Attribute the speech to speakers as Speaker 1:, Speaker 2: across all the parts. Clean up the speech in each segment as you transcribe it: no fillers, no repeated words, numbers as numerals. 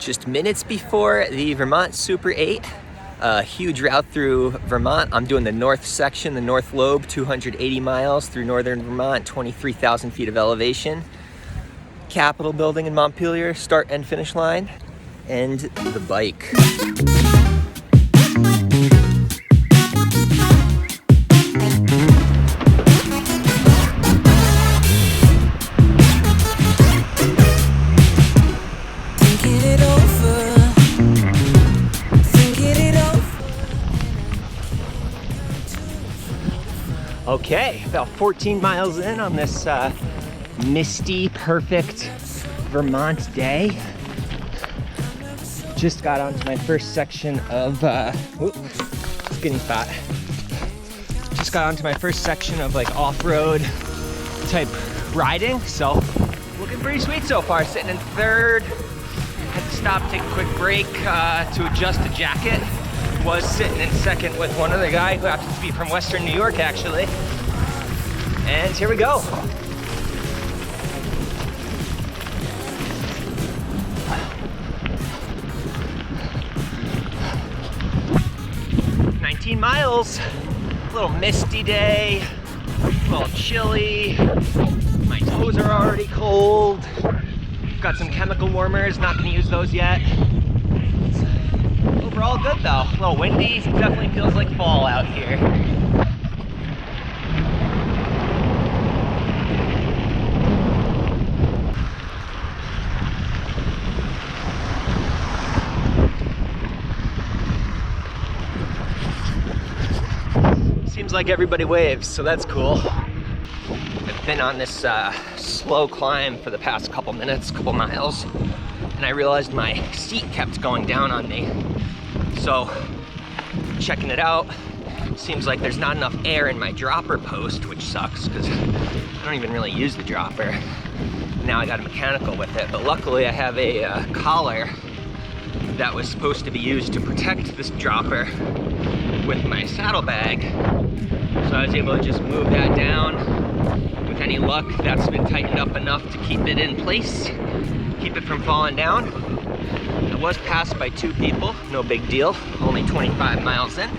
Speaker 1: Just minutes before the Vermont Super 8, a huge route through Vermont. I'm doing the north section, the North Lobe, 280 miles through northern Vermont, 23,000 feet of elevation. Capitol building in Montpelier, start and finish line, and the bike. Okay, about 14 miles in on this misty, perfect Vermont day. Just got onto my first section of, skinny fat. Just got onto my first section of like off-road type riding, so looking pretty sweet so far. Sitting in third, had to stop, take a quick break to adjust a jacket. Was sitting in second with one other guy who happens to be from Western New York, actually. And here we go. Miles, a little misty day, a little chilly, my toes are already cold, got some chemical warmers, not gonna use those yet. Overall good though, a little windy, definitely feels like fall out here. Seems like everybody waves, so that's cool. I've been on this slow climb for the past couple minutes, couple miles, and I realized my seat kept going down on me. So, checking it out, seems like there's not enough air in my dropper post, which sucks, because I don't even really use the dropper. Now I got a mechanical with it, but luckily I have a collar that was supposed to be used to protect this dropper with my saddlebag. So I was able to just move that down. With any luck, that's been tightened up enough to keep it in place, keep it from falling down. I was passed by 2 people, no big deal, only 25 miles in,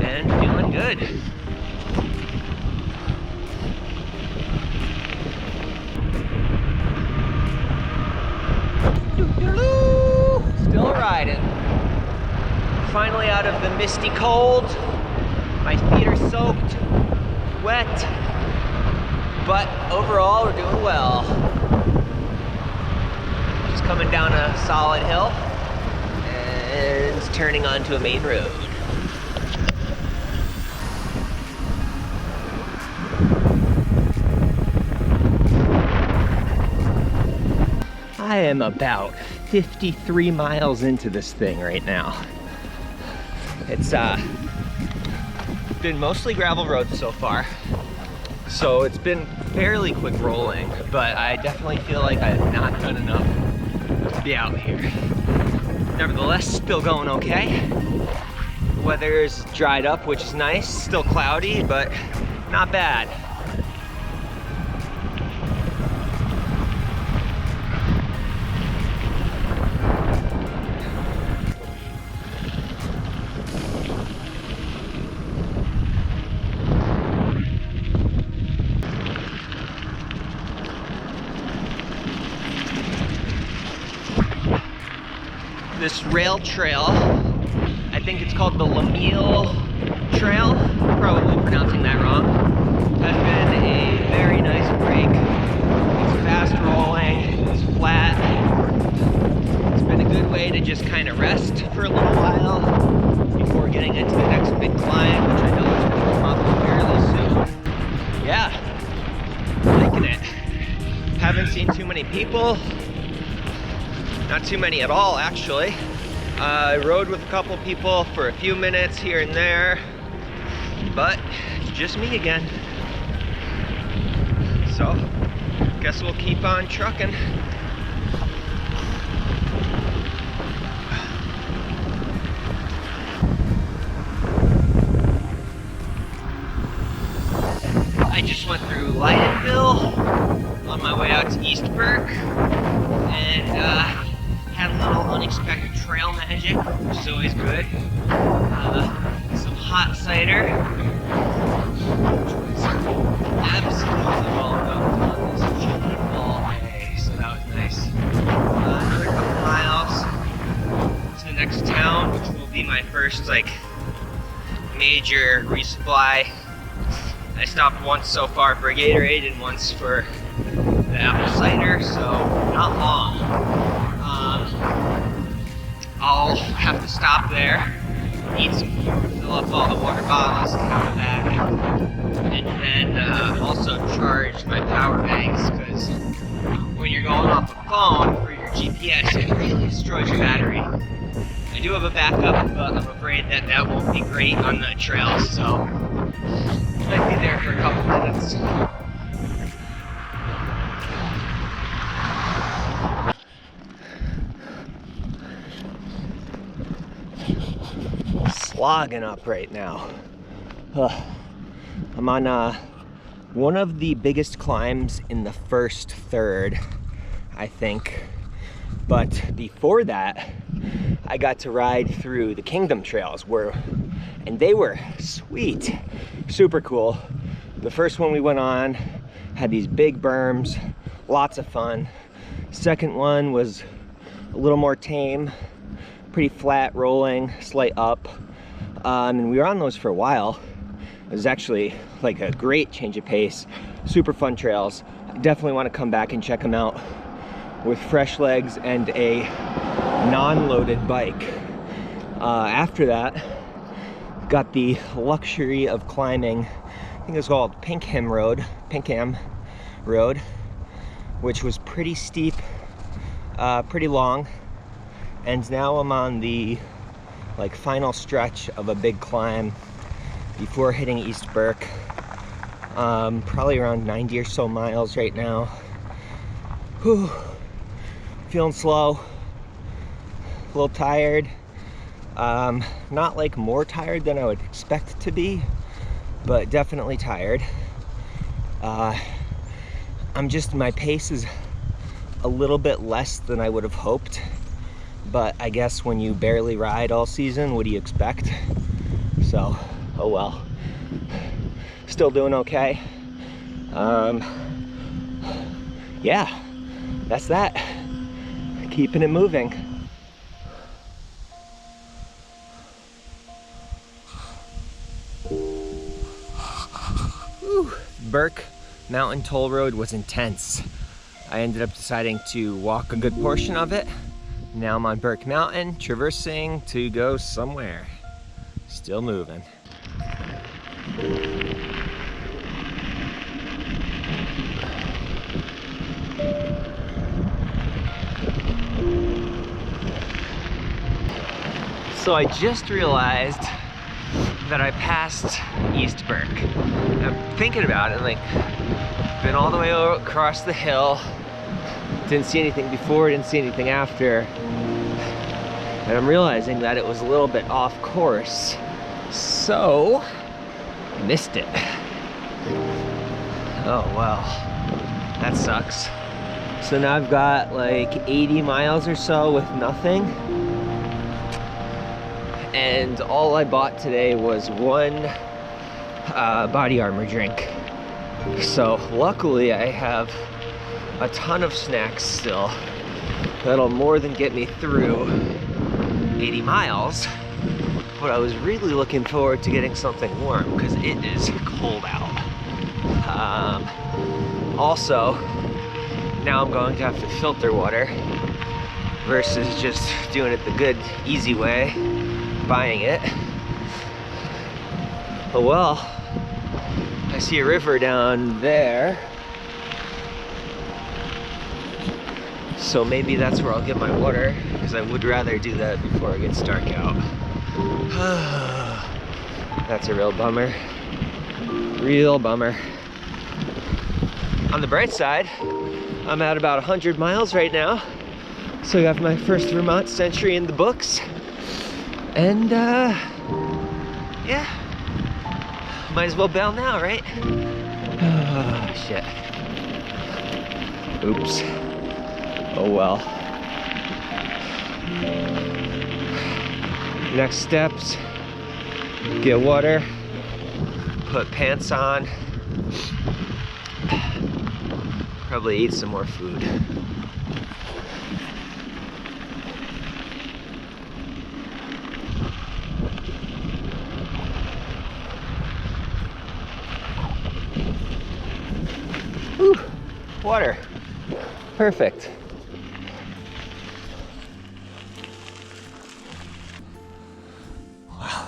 Speaker 1: and feeling good. Still riding. Finally out of the misty cold. My feet are soaked, wet, but overall we're doing well. Just coming down a solid hill and turning onto a main road. I am about 53 miles into this thing right now. It's been mostly gravel roads so far, so it's been fairly quick rolling, but I definitely feel like I've not done enough to be out here. Nevertheless, still going okay. The weather's dried up, which is nice. Still cloudy, but not bad. This rail trail, I think it's called the Lamille Trail, probably pronouncing that wrong, has been a very nice break. It's fast rolling, it's flat. It's been a good way to just kind of rest for a little while before getting into the next big climb, which I know is going to come up fairly soon. Yeah, liking it. Haven't seen too many people. Not too many at all, actually. I rode with a couple people for a few minutes here and there, but it's just me again. So, guess we'll keep on trucking. I just went through Lydenville on my way out to Eastburg, and had a little unexpected trail magic, which is always good. Some hot cider, which was absolutely welcome on this beautiful day, so that was nice. Another couple miles to the next town, which will be my first like major resupply. I stopped once so far for a Gatorade and once for the apple cider, so not long. I'll have to stop there, eat some food, fill up all the water bottles, come back, and then also charge my power banks, because when you're going off a phone for your GPS, it really destroys your battery. I do have a backup, but I'm afraid that that won't be great on the trail, so might be there for a couple minutes. Slogging up right now. I'm on one of the biggest climbs in the first third, I think. But before that, I got to ride through the Kingdom trails and they were sweet, super cool. The first one we went on had these big berms, lots of fun. Second one was a little more tame, pretty flat rolling, slight up. And we were on those for a while. It was actually like a great change of pace, super fun trails. I definitely want to come back and check them out with fresh legs and a non-loaded bike. After that, got the luxury of climbing, I think it's called Pinkham Road, which was pretty steep, pretty long. And now I'm on the like final stretch of a big climb before hitting East Burke. Probably around 90 or so miles right now. Whew. Feeling slow, a little tired. Not like more tired than I would expect to be, but definitely tired. My pace is a little bit less than I would have hoped. But I guess when you barely ride all season, what do you expect? So, oh well. Still doing okay. Yeah, that's that. Keeping it moving. Whew. Burke Mountain Toll Road was intense. I ended up deciding to walk a good portion of it. Now I'm on Burke Mountain, traversing to go somewhere. Still moving. So I just realized that I passed East Burke. I'm thinking about it, like, been all the way across the hill. Didn't see anything before, didn't see anything after. And I'm realizing that it was a little bit off course. So, missed it. Oh well, that sucks. So now I've got like 80 miles or so with nothing. And all I bought today was one body armor drink. So luckily I have a ton of snacks still. That'll more than get me through 80 miles. But I was really looking forward to getting something warm because it is cold out. Also, now I'm going to have to filter water versus just doing it the good, easy way, buying it. But well, I see a river down there. So maybe that's where I'll get my water, because I would rather do that before it gets dark out. That's a real bummer. Real bummer. On the bright side, I'm at about 100 miles right now. So I have my first Vermont century in the books. And yeah, might as well bail now, right? Oh, shit. Oops. Oh well. Next steps, get water, put pants on, probably eat some more food. Whew, water, perfect. Wow.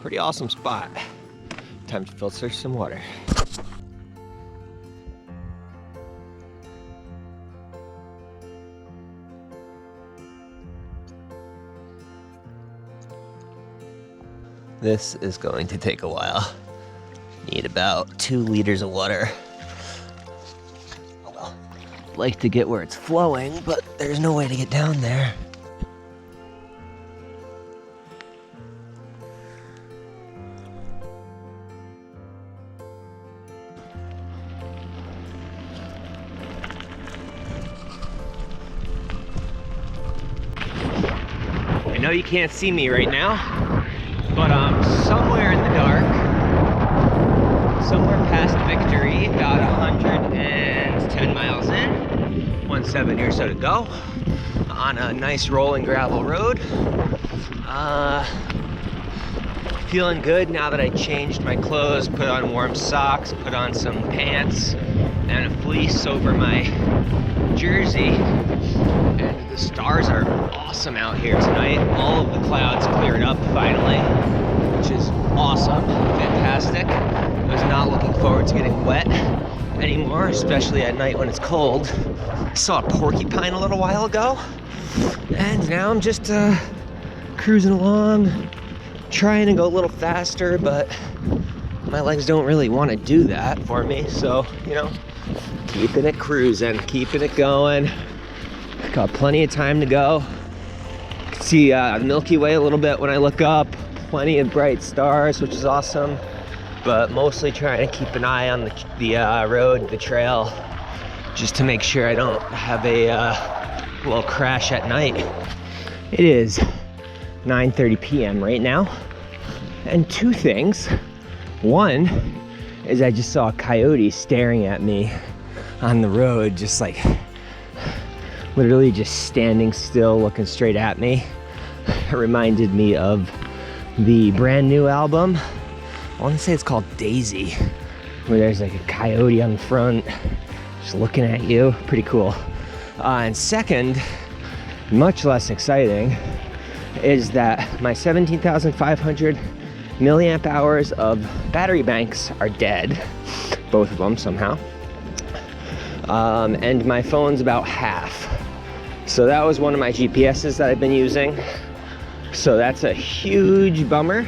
Speaker 1: Pretty awesome spot. Time to filter some water. This is going to take a while. Need about 2 liters of water. Oh well. Like to get where it's flowing, but there's no way to get down there. I know you can't see me right now, but I'm somewhere in the dark, somewhere past Victory, about 110 miles in, 170 or so to go, on a nice rolling gravel road. Feeling good now that I changed my clothes, put on warm socks, put on some pants and a fleece over my jersey. And the stars are awesome out here tonight. All of the clouds cleared up finally, which is awesome, fantastic. I was not looking forward to getting wet anymore, especially at night when it's cold. I saw a porcupine a little while ago, and now I'm just cruising along, trying to go a little faster, but my legs don't really want to do that for me, so, you know, keeping it cruising, keeping it going. Got plenty of time to go. See the Milky Way a little bit when I look up. Plenty of bright stars, which is awesome. But mostly trying to keep an eye on the road, the trail, just to make sure I don't have a little crash at night. It is 9:30 p.m. right now. And 2 things. One is I just saw a coyote staring at me on the road, just like literally just standing still, looking straight at me. It reminded me of the brand new album. I want to say it's called Daisy, where there's like a coyote on the front, just looking at you. Pretty cool. And second, much less exciting, is that my 17,500 milliamp hours of battery banks are dead. Both of them somehow. And my phone's about half. So that was one of my GPSs that I've been using. So that's a huge bummer.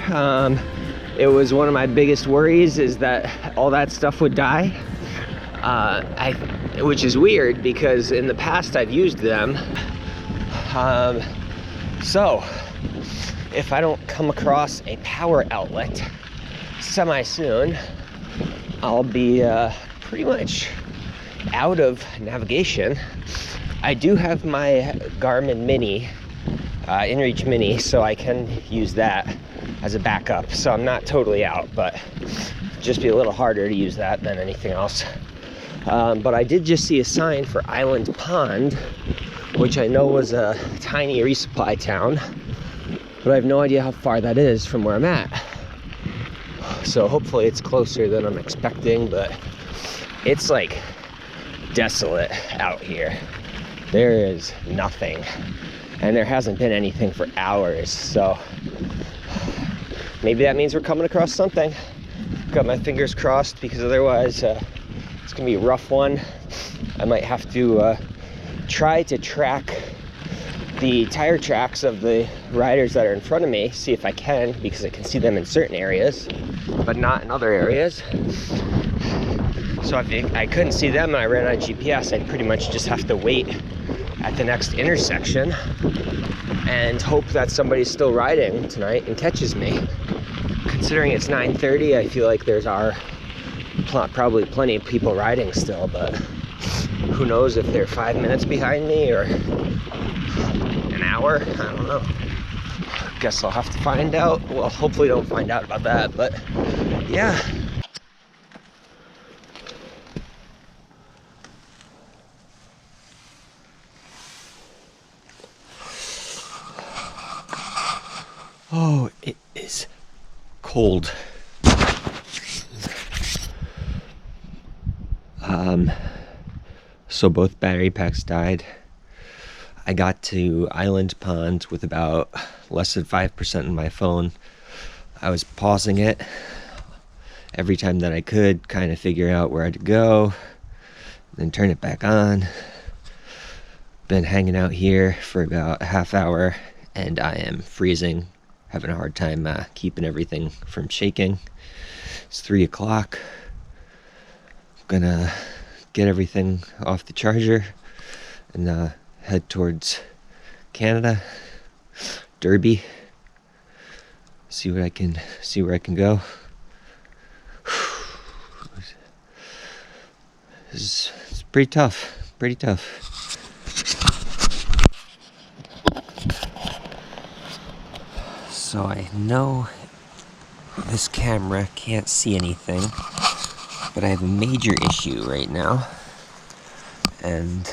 Speaker 1: It was one of my biggest worries, is that all that stuff would die. Which is weird because in the past I've used them. So if I don't come across a power outlet semi-soon, I'll be pretty much out of navigation. I do have my Garmin Mini, InReach Mini, so I can use that as a backup. So I'm not totally out, but just be a little harder to use that than anything else. But I did just see a sign for Island Pond, which I know was a tiny resupply town, but I have no idea how far that is from where I'm at. So hopefully it's closer than I'm expecting, but it's like desolate out here. There is nothing, and there hasn't been anything for hours, so maybe that means we're coming across something. Got my fingers crossed, because otherwise it's gonna be a rough one. I might have to try to track the tire tracks of the riders that are in front of me, see if I can, because I can see them in certain areas but not in other areas. So if I couldn't see them and I ran on GPS, I'd pretty much just have to wait at the next intersection and hope that somebody's still riding tonight and catches me. Considering it's 9:30, I feel like there's probably plenty of people riding still, but Who knows if they're 5 minutes behind me or an hour? I don't know. Guess I'll have to find out. Well, hopefully don't find out about that, but yeah. Oh, it is cold. So both battery packs died. I got to Island Pond with about less than 5% in my phone. I was pausing it every time that I could, kind of figure out where to go, then turn it back on. Been hanging out here for about a half hour, and I am freezing, having a hard time keeping everything from shaking. It's 3 o'clock. Gonna get everything off the charger and head towards Canada, Derby. See where I can go. It's pretty tough. So I know this camera can't see anything, but I have a major issue right now. And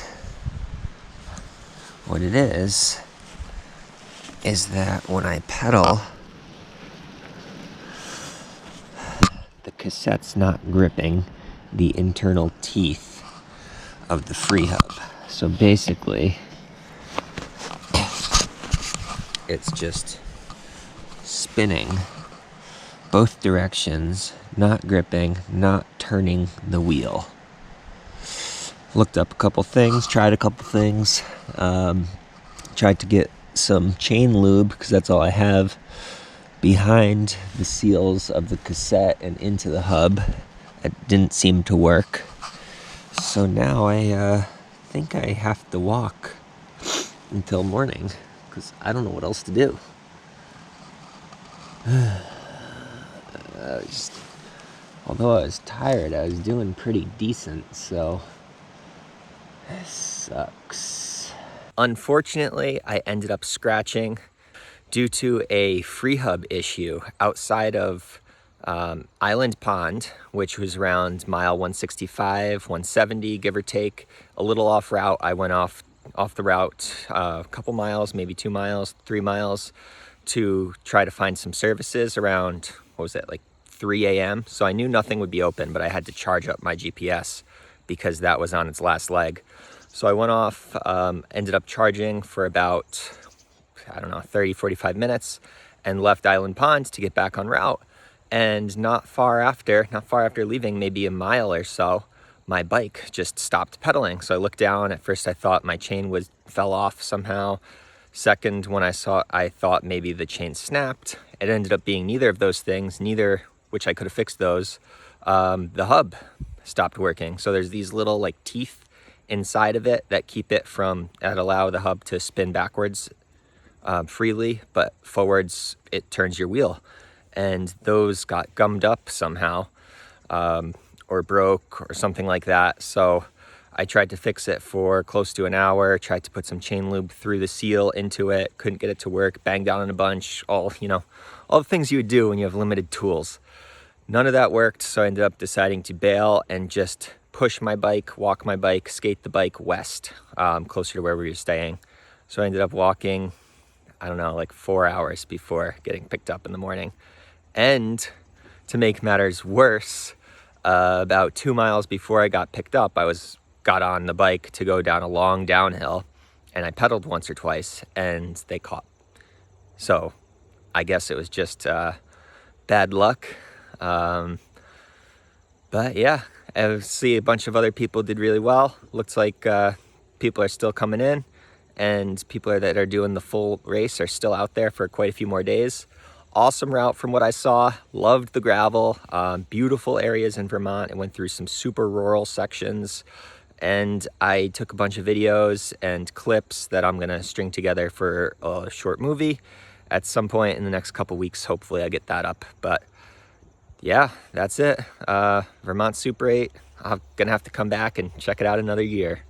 Speaker 1: what it is that when I pedal, the cassette's not gripping the internal teeth of the free hub. So basically, it's just spinning both directions, not gripping, not turning the wheel. Looked up a couple things, tried a couple things, tried to get some chain lube, because that's all I have, behind the seals of the cassette and into the hub. It didn't seem to work. So now I think I have to walk until morning, because I don't know what else to do. Although I was tired, I was doing pretty decent, so this sucks. Unfortunately, I ended up scratching due to a free hub issue outside of Island Pond, which was around mile 165, 170, give or take. A little off route. I went off the route a couple miles, maybe 2 miles, 3 miles, to try to find some services around, what was it, like 3 a.m. So I knew nothing would be open, but I had to charge up my GPS because that was on its last leg. So I went off, ended up charging for about, I don't know, 30, 45 minutes, and left Island Pond to get back on route. And not far after leaving, maybe a mile or so, my bike just stopped pedaling. So I looked down. At first I thought my chain fell off somehow. Second, when I thought maybe the chain snapped. It ended up being neither of those things, which I could have fixed those. The hub stopped working. So there's these little like teeth inside of it that allow the hub to spin backwards freely, but forwards it turns your wheel. And those got gummed up somehow, or broke or something like that. So I tried to fix it for close to an hour, tried to put some chain lube through the seal into it, couldn't get it to work, banged down on a bunch, all the things you would do when you have limited tools. None of that worked, so I ended up deciding to bail and just push my bike, walk my bike, skate the bike west, closer to where we were staying. So I ended up walking, I don't know, like 4 hours before getting picked up in the morning. And to make matters worse, about 2 miles before I got picked up, got on the bike to go down a long downhill, and I pedaled once or twice, and they caught. So I guess it was just bad luck. But yeah, I see a bunch of other people did really well. Looks like people are still coming in, and people that are doing the full race are still out there for quite a few more days. Awesome route from what I saw. Loved the gravel. Beautiful areas in Vermont. It went through some super rural sections, and I took a bunch of videos and clips that I'm gonna string together for a short movie at some point in the next couple weeks. Hopefully I get that up. But yeah, that's it. Vermont Super 8. I'm gonna have to come back and check it out another year.